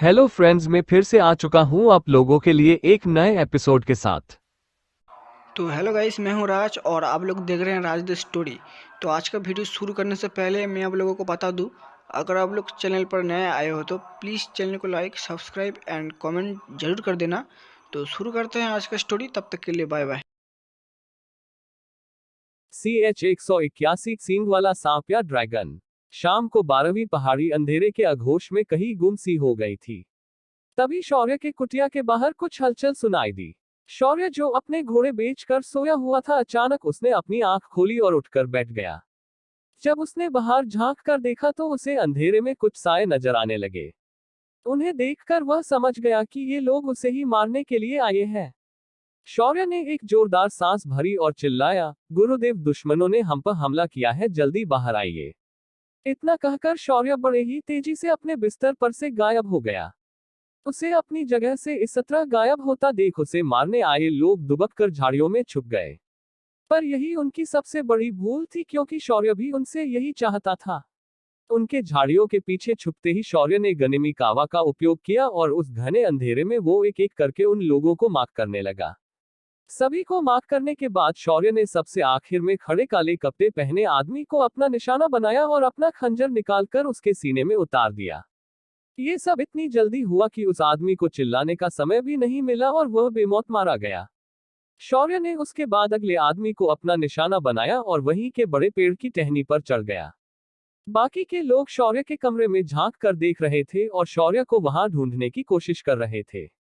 Hello friends, मैं फिर से आ चुका हूं आप लोगों के लिए एक नए एपिसोड के साथ। तो हेलो गाइस, मैं हूं राज और आप लोग देख रहे हैं राज द स्टोरी। तो आज का वीडियो शुरू करने से पहले मैं आप लोगों को बता दूं, अगर आप लोग चैनल पर नए आए हो तो प्लीज़ चैनल को लाइक सब्सक्राइब एंड कमेंट जरूर कर देना। तो शुरू करते हैं आज का स्टोरी, तब तक के लिए बाय बाय। CH-181 सींग वाला सांप या ड्रैगन। शाम को 12वीं पहाड़ी अंधेरे के अघोष में कहीं गुम सी हो गई थी। तभी शौर्य के कुटिया के बाहर कुछ हलचल सुनाई दी। शौर्य जो अपने घोड़े बेचकर सोया हुआ था, अचानक उसने अपनी आंख खोली और उठकर बैठ गया। जब उसने बाहर झांक कर देखा तो उसे अंधेरे में कुछ साए नजर आने लगे। उन्हें देखकर वह समझ गया कि ये लोग उसे ही मारने के लिए आए हैं। शौर्य ने एक जोरदार सांस भरी और चिल्लाया, गुरुदेव, दुश्मनों ने हम पर हमला किया है, जल्दी बाहर आइए। इतना कहकर शौर्य बड़े ही तेजी से अपने बिस्तर पर से गायब हो गया। उसे अपनी जगह से इस तरह गायब होता देख उसे मारने आए लोग दुबक कर झाड़ियों में छुप गए। पर यही उनकी सबसे बड़ी भूल थी, क्योंकि शौर्य भी उनसे यही चाहता था। उनके झाड़ियों के पीछे छुपते ही शौर्य ने गनिमी कावा का उपयोग किया और उस घने अंधेरे में वो एक एक करके उन लोगों को मार करने लगा। सभी को मार करने के बाद शौर्य ने सबसे आखिर में खड़े काले कपड़े पहने आदमी को अपना निशाना बनाया और अपना खंजर निकालकर उसके सीने में उतार दिया। ये सब इतनी जल्दी हुआ कि उस आदमी को चिल्लाने का समय भी नहीं मिला और वह बेमौत मारा गया। शौर्य ने उसके बाद अगले आदमी को अपना निशाना बनाया और वहीं के बड़े पेड़ की टहनी पर चढ़ गया। बाकी के लोग शौर्य के कमरे में झांक कर देख रहे थे और शौर्य को वहां ढूंढने की कोशिश कर रहे थे।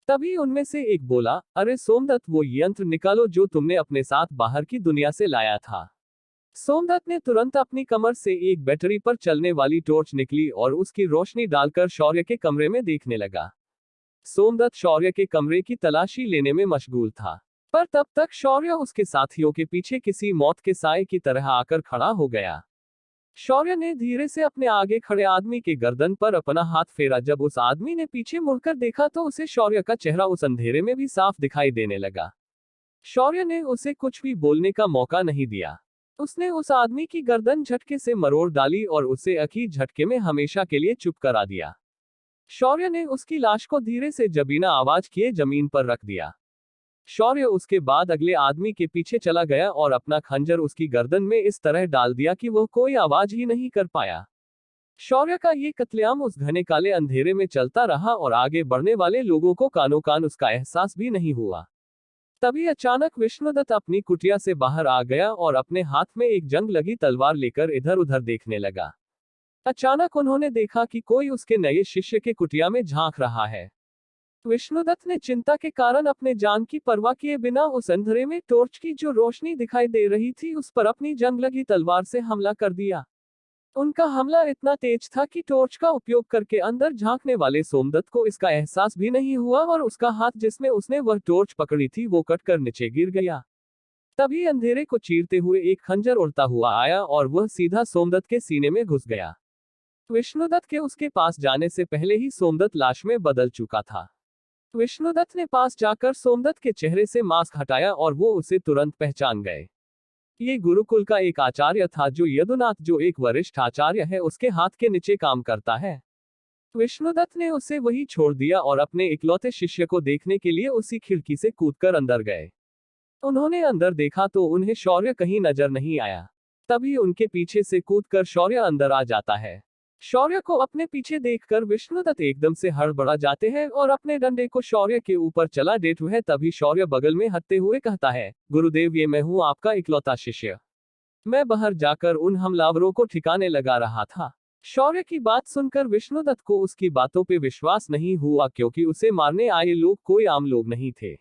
तभी उनमें से एक बोला, अरे सोमदत्त, वो यंत्र निकालो जो तुमने अपने साथ बाहर की दुनिया से लाया था। सोमदत्त ने तुरंत अपनी कमर से एक बैटरी पर चलने वाली टॉर्च निकली और उसकी रोशनी डालकर शौर्य के कमरे में देखने लगा। सोमदत्त शौर्य के कमरे की तलाशी लेने में मशगूल था, पर तब तक शौर्य उसके साथियों के पीछे किसी मौत के साए की तरह आकर खड़ा हो गया। शौर्य ने धीरे से अपने आगे खड़े आदमी के गर्दन पर अपना हाथ फेरा। जब उस आदमी ने पीछे मुड़कर देखा तो उसे शौर्य का चेहरा उस अंधेरे में भी साफ दिखाई देने लगा। शौर्य ने उसे कुछ भी बोलने का मौका नहीं दिया। उसने उस आदमी की गर्दन झटके से मरोड़ डाली और उसे एक ही झटके में हमेशा के लिए चुप करा दिया। शौर्य ने उसकी लाश को धीरे से जबीना आवाज किए जमीन पर रख दिया। शौर्य उसके बाद अगले आदमी के पीछे चला गया और अपना खंजर उसकी गर्दन में इस तरह डाल दिया कि वह कोई आवाज ही नहीं कर पाया। शौर्य का ये कत्लेआम उस घने काले अंधेरे में चलता रहा और आगे बढ़ने वाले लोगों को कानों कान उसका एहसास भी नहीं हुआ। तभी अचानक विष्णुदत्त अपनी कुटिया से बाहर आ गया और अपने हाथ में एक जंग लगी तलवार लेकर इधर उधर देखने लगा। अचानक उन्होंने देखा कि कोई उसके नए शिष्य के कुटिया में झांक रहा है। विष्णुदत्त ने चिंता के कारण अपने जान की परवाह किए बिना उस अंधेरे में टॉर्च की जो रोशनी दिखाई दे रही थी उस पर अपनी जंग लगी तलवार से हमला कर दिया। उनका हमला इतना तेज था कि टॉर्च का उपयोग करके अंदर झांकने वाले सोमदत्त को इसका एहसास भी नहीं हुआ और उसका हाथ जिसमें उसने वह टॉर्च पकड़ी थी वो कटकर नीचे गिर गया। तभी अंधेरे को चीरते हुए एक खंजर उड़ता हुआ आया और वह सीधा सोमदत्त के सीने में घुस गया। विष्णुदत्त के उसके पास जाने से पहले ही सोमदत्त लाश में बदल चुका था। विष्णुदत्त ने पास जाकर सोमदत्त के चेहरे से मास्क हटाया और वो उसे तुरंत पहचान गए। ये गुरुकुल का एक आचार्य था जो यदुनाथ, जो एक वरिष्ठ आचार्य है, उसके हाथ के नीचे काम करता है। विष्णुदत्त ने उसे वही छोड़ दिया और अपने इकलौते शिष्य को देखने के लिए उसी खिड़की से कूदकर अंदर गए। उन्होंने अंदर देखा तो उन्हें शौर्य कहीं नजर नहीं आया। तभी उनके पीछे से कूदकर शौर्य अंदर आ जाता है। शौर्य को अपने पीछे देखकर विष्णुदत्त एकदम से हड़बड़ा जाते हैं और अपने डंडे को शौर्य के ऊपर चला देते हुए तभी शौर्य बगल में हटते हुए कहता है, गुरुदेव, ये मैं हूं, आपका इकलौता शिष्य। मैं बाहर जाकर उन हमलावरों को ठिकाने लगा रहा था। शौर्य की बात सुनकर विष्णुदत्त को उसकी बातों पे विश्वास नहीं हुआ, क्योंकि उसे मारने आए लोग कोई आम लोग नहीं थे।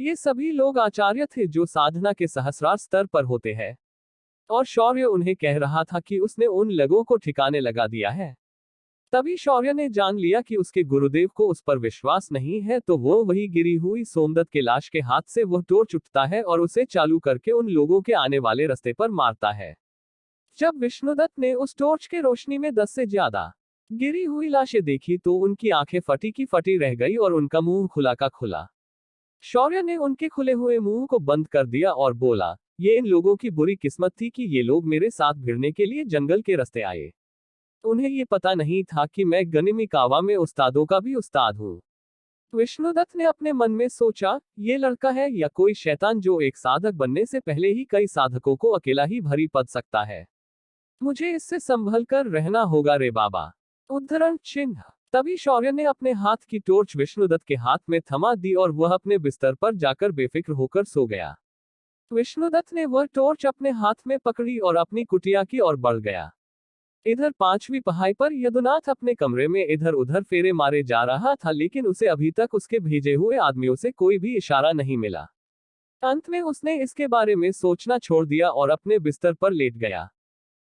ये सभी लोग आचार्य थे जो साधना के सहस्रार स्तर पर होते हैं। और शौर्य उन्हें कह रहा था कि उसने उन लोगों को ठिकाने लगा दिया है। तभी शौर्य ने जान लिया कि उसके गुरुदेव को उस पर विश्वास नहीं है, तो वो वही गिरी हुई सोमदत्त के लाश के हाथ से वह टॉर्च उठता है और उसे चालू करके उन लोगों के आने वाले रास्ते पर मारता है। जब विष्णुदत्त ने उस टॉर्च के रोशनी में 10 से ज्यादा गिरी हुई लाशें देखी तो उनकी आंखें फटी की फटी रह गई और उनका मुंह खुला का खुला। शौर्य ने उनके खुले हुए मुंह को बंद कर दिया और बोला, ये इन लोगों की बुरी किस्मत थी कि ये लोग मेरे साथ भिड़ने के लिए जंगल के रास्ते आए। उन्हें ये पता नहीं था कि मैं गनिमिकावा में उस्तादों का भी उस्ताद हूँ। विष्णुदत्त ने अपने मन में सोचा, ये लड़का है या कोई शैतान जो एक साधक बनने से पहले ही कई साधकों को अकेला ही भरी पद सकता है। मुझे इससे संभल कर रहना होगा रे बाबा। उद्धरण चिन्ह। तभी शौर्य ने अपने हाथ की टॉर्च विष्णुदत्त के हाथ में थमा दी और वह अपने बिस्तर पर जाकर बेफिक्र होकर सो गया। विष्णुदत्त ने वह टॉर्च अपने हाथ में पकड़ी और अपनी कुटिया की ओर बढ़ गया। इधर 5वीं पहाड़ी पर यदुनाथ अपने कमरे में इधर उधर फेरे मारे जा रहा था, लेकिन उसे अभी तक उसके भेजे हुए आदमियों से कोई भी इशारा नहीं मिला। अंत में उसने इसके बारे में सोचना छोड़ दिया और अपने बिस्तर पर लेट गया।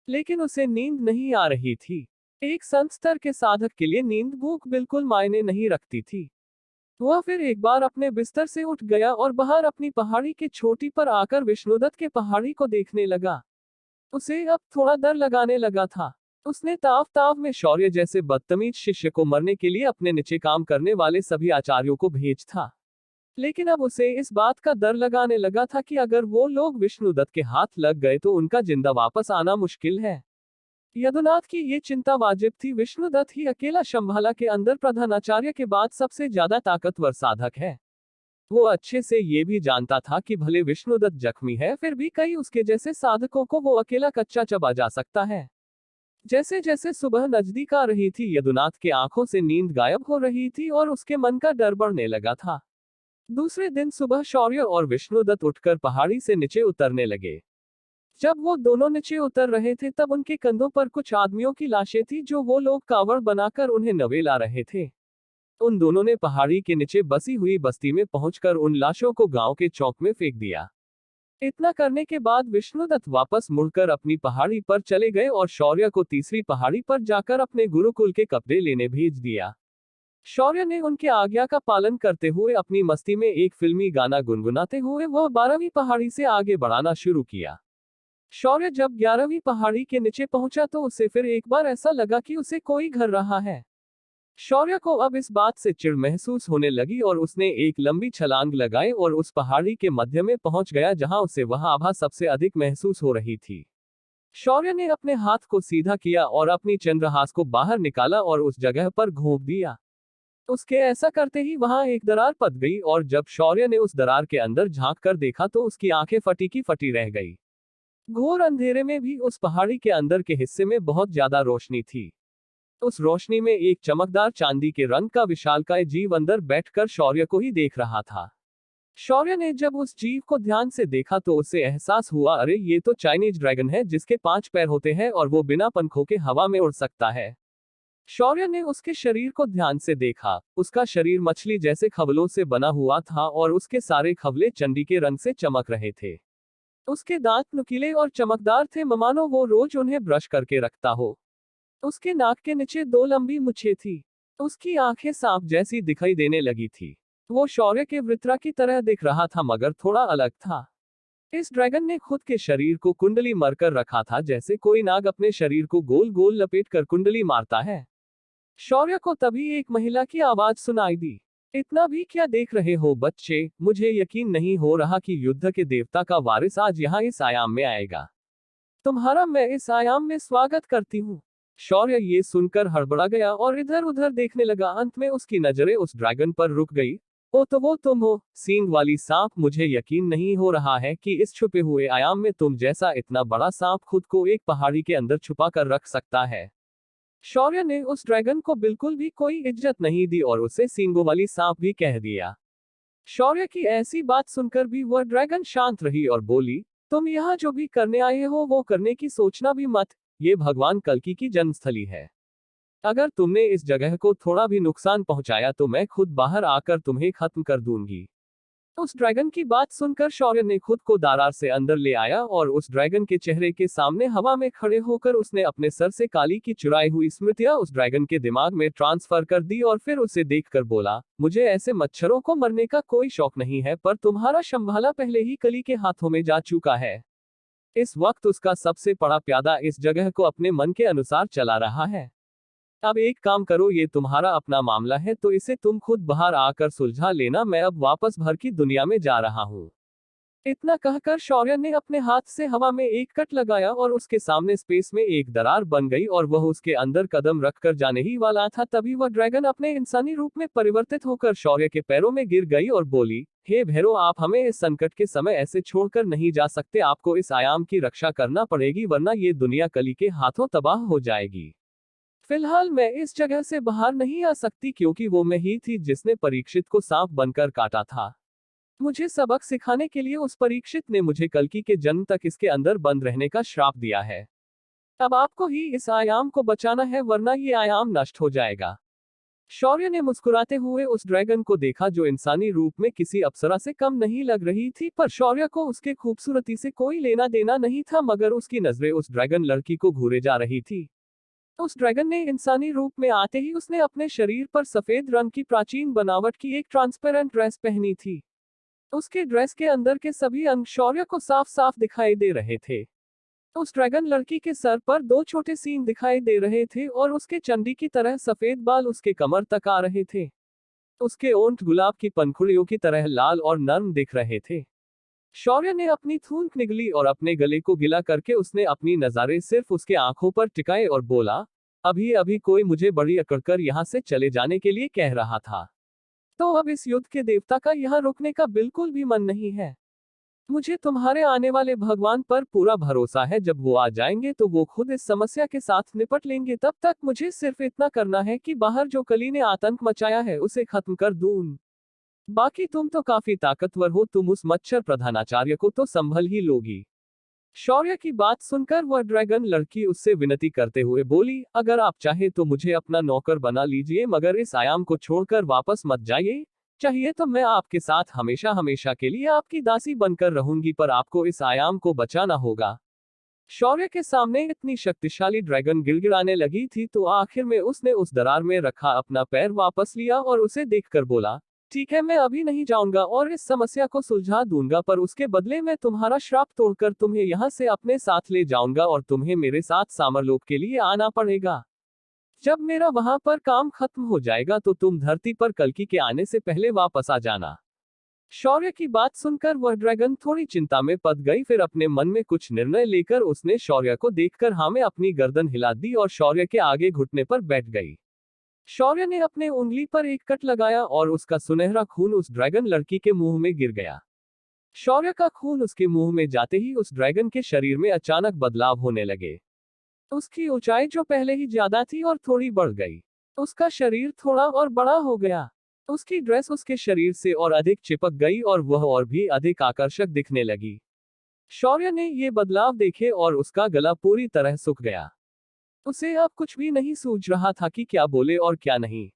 लेकिन उसे नींद नहीं आ रही थी। एक संत स्तर के साधक के लिए नींद भूख बिल्कुल मायने नहीं रखती थी। वह फिर एक बार अपने बिस्तर से उठ गया और बाहर अपनी पहाड़ी के चोटी पर आकर विष्णुदत्त के पहाड़ी को देखने लगा। उसे अब थोड़ा डर लगाने लगा था। उसने ताव ताव में शौर्य जैसे बदतमीज शिष्य को मरने के लिए अपने नीचे काम करने वाले सभी आचार्यों को भेज था। लेकिन अब उसे इस बात का डर लगाने लगा था कि अगर वो लोग विष्णुदत्त के हाथ लग गए तो उनका जिंदा वापस आना मुश्किल है। यदुनाथ की ये चिंता वाजिब थी। विष्णुदत्त ही अकेला शंभाला के अंदर प्रधानाचार्य के बाद सबसे ज्यादा ताकतवर साधक है। वो अच्छे से ये भी जानता था कि भले विष्णुदत्त जख्मी है, फिर भी कई उसके जैसे साधकों को वो अकेला कच्चा चबा जा सकता है। जैसे जैसे सुबह नजदीक आ रही थी, यदुनाथ के आंखों से नींद गायब हो रही थी और उसके मन का डर बढ़ने लगा था। दूसरे दिन सुबह शौर्य और विष्णुदत्त उठकर पहाड़ी से नीचे उतरने लगे। जब वो दोनों नीचे उतर रहे थे तब उनके कंधों पर कुछ आदमियों की लाशें थी जो वो लोग कावड़ बनाकर उन्हें नवेला रहे थे। उन दोनों ने पहाड़ी के नीचे बसी हुई बस्ती में पहुंचकर उन लाशों को गांव के चौक में फेंक दिया। इतना करने के बाद विष्णुदत्त वापस मुड़कर अपनी पहाड़ी पर चले गए और शौर्य को तीसरी पहाड़ी पर जाकर अपने गुरुकुल के कपड़े लेने भेज दिया। शौर्य ने उनके आज्ञा का पालन करते हुए अपनी मस्ती में एक फिल्मी गाना गुनगुनाते हुए वह 12वीं पहाड़ी से आगे बढ़ाना शुरू किया। शौर्य जब 11वीं पहाड़ी के नीचे पहुंचा तो उसे फिर एक बार ऐसा लगा कि उसे कोई घर रहा है। शौर्य को अब इस बात से चिढ़ महसूस होने लगी और उसने एक लंबी छलांग लगाई और उस पहाड़ी के मध्य में पहुंच गया जहां उसे वह आभा सबसे अधिक महसूस हो रही थी। शौर्य ने अपने हाथ को सीधा किया और अपनी चंद्रहास को बाहर निकाला और उस जगह पर घोंप दिया। उसके ऐसा करते ही वहां एक दरार पड़ गई और जब शौर्य ने उस दरार के अंदर झांक कर देखा तो उसकी आंखें फटी की फटी रह गई। घोर अंधेरे में भी उस पहाड़ी के अंदर के हिस्से में बहुत ज्यादा रोशनी थी। उस रोशनी में एक चमकदार चांदी के रंग का विशालकाय जीव अंदर बैठकर शौर्य को ही देख रहा था। शौर्य ने जब उस जीव को ध्यान से देखा तो उसे एहसास हुआ, अरे ये तो चाइनीज ड्रैगन है जिसके 5 पैर होते हैं और वो बिना पंखों के हवा में उड़ सकता है। शौर्य ने उसके शरीर को ध्यान से देखा। उसका शरीर मछली जैसे खवलों से बना हुआ था और उसके सारे खवले चंडी के रंग से चमक रहे थे। उसके दांत नुकीले और चमकदार थे, मानो वो रोज उन्हें ब्रश करके रखता हो। उसके नाक के नीचे 2 लंबी मूंछें थी। उसकी आंखें सांप जैसी दिखाई देने लगी थी। वो शौर्य के वृत्रा की तरह दिख रहा था मगर थोड़ा अलग था। इस ड्रैगन ने खुद के शरीर को कुंडली मरकर रखा था, जैसे कोई नाग अपने शरीर को गोल गोल लपेट कर कुंडली मारता है। शौर्य को तभी एक महिला की आवाज सुनाई दी। इतना भी क्या देख रहे हो बच्चे, मुझे यकीन नहीं हो रहा कि युद्ध के देवता का वारिस आज यहाँ इस आयाम में आएगा। तुम्हारा मैं इस आयाम में स्वागत करती हूँ। शौर्य ये सुनकर हड़बड़ा गया और इधर उधर देखने लगा। अंत में उसकी नजरें उस ड्रैगन पर रुक गई। ओ तो वो तुम हो, सींग वाली सांप। मुझे यकीन नहीं हो रहा है कि इस छुपे हुए आयाम में तुम जैसा इतना बड़ा सांप खुद को एक पहाड़ी के अंदर छुपा कर रख सकता है। शौर्य ने उस ड्रैगन को बिल्कुल भी कोई इज्जत नहीं दी और उसे सींगों वाली सांप भी कह दिया। शौर्य की ऐसी बात सुनकर भी वह ड्रैगन शांत रही और बोली, तुम यहाँ जो भी करने आए हो वो करने की सोचना भी मत। ये भगवान कल्कि की जन्मस्थली है। अगर तुमने इस जगह को थोड़ा भी नुकसान पहुंचाया तो मैं खुद बाहर आकर तुम्हें खत्म कर दूंगी। उस ड्रैगन की बात सुनकर शौर्य ने खुद को दरार से अंदर ले आया और उस ड्रैगन के चेहरे के सामने हवा में खड़े होकर उसने अपने सर से काली की चुराई हुई स्मृतियां उस ड्रैगन के दिमाग में ट्रांसफर कर दी और फिर उसे देखकर बोला, मुझे ऐसे मच्छरों को मरने का कोई शौक नहीं है, पर तुम्हारा शंभाला पहले ही कली के हाथों में जा चुका है। इस वक्त उसका सबसे बड़ा प्यादा इस जगह को अपने मन के अनुसार चला रहा है। अब एक काम करो, ये तुम्हारा अपना मामला है तो इसे तुम खुद बाहर आकर सुलझा लेना। मैं अब वापस भर की दुनिया में जा रहा हूँ। इतना कहकर शौर्य ने अपने हाथ से हवा में एक कट लगाया और उसके सामने स्पेस में एक दरार बन गई और वह उसके अंदर कदम रखकर जाने ही वाला था, तभी वह ड्रैगन अपने इंसानी रूप में परिवर्तित होकर शौर्य के पैरों में गिर गई और बोली, हे भैरव, आप हमें इस संकट के समय ऐसे छोड़कर नहीं जा सकते। आपको इस आयाम की रक्षा करना पड़ेगी, वरना ये दुनिया कली के हाथों तबाह हो जाएगी। फिलहाल मैं इस जगह से बाहर नहीं आ सकती, क्योंकि वो मैं ही थी जिसने परीक्षित को सांप बनकर काटा था। मुझे सबक सिखाने के लिए उस परीक्षित ने मुझे कल्कि के जन्म तक इसके अंदर बंद रहने का श्राप दिया है। अब आपको ही इस आयाम को बचाना है, वरना ये आयाम नष्ट हो जाएगा। शौर्य ने मुस्कुराते हुए उस ड्रैगन को देखा, जो इंसानी रूप में किसी अप्सरा से कम नहीं लग रही थी, पर शौर्य को उसके खूबसूरती से कोई लेना देना नहीं था, मगर उसकी नजरें उस ड्रैगन लड़की को घूरे जा रही थी। उस ड्रैगन ने इंसानी रूप में आते ही उसने अपने शरीर पर सफेद रंग की प्राचीन बनावट की एक ट्रांसपेरेंट ड्रेस पहनी थी। उसके ड्रेस के अंदर के सभी अंग शौर्य को साफ साफ दिखाई दे रहे थे। उस ड्रैगन लड़की के सर पर 2 छोटे सींग दिखाई दे रहे थे और उसके चंडी की तरह सफेद बाल उसके कमर तक आ रहे थे। उसके ओंठ गुलाब की पंखुड़ियों की तरह लाल और नर्म दिख रहे थे। शौर्य ने अपनी थूक निगली और अपने गले को गिला करके उसने अपनी नजारे सिर्फ उसके आंखों पर टिकाए और बोला, अभी अभी कोई मुझे बड़ी अकड़कर यहाँ से चले जाने के लिए कह रहा था। तो अब इस युद्ध के देवता का यहाँ रुकने का बिल्कुल भी मन नहीं है। मुझे तुम्हारे आने वाले भगवान पर पूरा भरोसा है, जब वो आ जाएंगे तो वो खुद इस समस्या के साथ निपट लेंगे। तब तक मुझे सिर्फ इतना करना है कि बाहर जो कली ने आतंक मचाया है उसे खत्म कर दूं। बाकी तुम तो काफी ताकतवर हो, तुम उस मच्छर प्रधानाचार्य को तो संभल ही लोगी। शौर्य की बात सुनकर वह ड्रैगन लड़की उससे विनती करते हुए बोली, अगर आप चाहे तो मुझे अपना नौकर बना लीजिए, मगर इस आयाम को छोड़कर वापस मत जाइए। चाहिए तो मैं आपके साथ हमेशा हमेशा के लिए आपकी दासी बनकर रहूंगी, पर आपको इस आयाम को बचाना होगा। शौर्य के सामने इतनी शक्तिशाली ड्रैगन गिड़गिड़ाने लगी थी, तो आखिर में उसने उस दरार में रखा अपना पैर वापस लिया और उसे देखकर बोला, ठीक है, मैं अभी नहीं जाऊंगा और इस समस्या को सुलझा दूंगा, पर उसके बदले मैं तुम्हारा श्राप तोड़कर तुम्हें यहाँ से अपने साथ ले जाऊंगा और तुम्हें मेरे साथ सामरलोक के लिए आना पड़ेगा। जब मेरा वहां पर काम खत्म हो जाएगा तो तुम धरती पर कल्कि के आने से पहले वापस आ जाना। शौर्य की बात सुनकर वह ड्रैगन थोड़ी चिंता में पड़ गई। फिर अपने मन में कुछ निर्णय लेकर उसने शौर्य को देखकर हाँ में अपनी गर्दन हिला दी और शौर्य के आगे घुटने पर बैठ गई। शौर्य ने अपने उंगली पर एक कट लगाया और उसका सुनहरा खून उस ड्रैगन लड़की के मुंह में गिर गया। शौर्य का खून उसके मुंह में जाते ही उस ड्रैगन के शरीर में अचानक बदलाव होने लगे। उसकी ऊंचाई जो पहले ही ज्यादा थी और थोड़ी बढ़ गई। उसका शरीर थोड़ा और बड़ा हो गया। उसकी ड्रेस उसके शरीर से और अधिक चिपक गई और वह और भी अधिक आकर्षक दिखने लगी। शौर्य ने ये बदलाव देखे और उसका गला पूरी तरह सूख गया। उसे अब कुछ भी नहीं सूझ रहा था कि क्या बोले और क्या नहीं।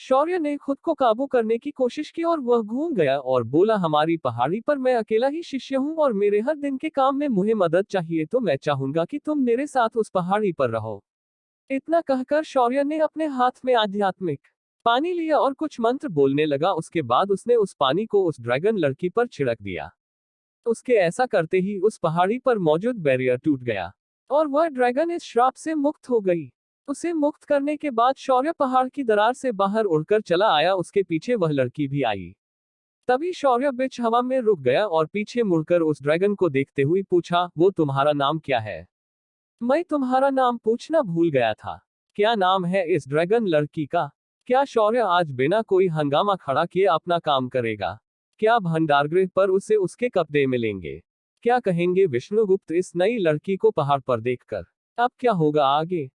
शौर्य ने खुद को काबू करने की कोशिश की और वह घूम गया और बोला, हमारी पहाड़ी पर मैं अकेला ही शिष्य हूँ और मेरे हर दिन के काम में मुझे मदद चाहिए, तो मैं चाहूंगा कि तुम मेरे साथ उस पहाड़ी पर रहो। इतना कहकर शौर्य ने अपने हाथ में आध्यात्मिक पानी लिया और कुछ मंत्र बोलने लगा। उसके बाद उसने उस पानी को उस ड्रैगन लड़की पर छिड़क दिया। उसके ऐसा करते ही उस पहाड़ी पर मौजूद बैरियर टूट गया और वह ड्रैगन इस श्राप से मुक्त हो गई। उसे मुक्त करने के बाद शौर्य पहाड़ की दरार से बाहर उड़कर चला आया। उसके पीछे वह लड़की भी आई। तभी शौर्य बीच हवा में रुक गया और पीछे मुड़कर उस ड्रैगन को देखते हुए पूछा, वो तुम्हारा नाम क्या है? मैं तुम्हारा नाम पूछना भूल गया था। क्या नाम है इस ड्रैगन लड़की का? क्या शौर्य आज बिना कोई हंगामा खड़ा किए अपना काम करेगा? क्या भंडारगृह पर उसे उसके कपड़े मिलेंगे? क्या कहेंगे विष्णुगुप्त इस नई लड़की को पहाड़ पर देखकर? अब क्या होगा आगे?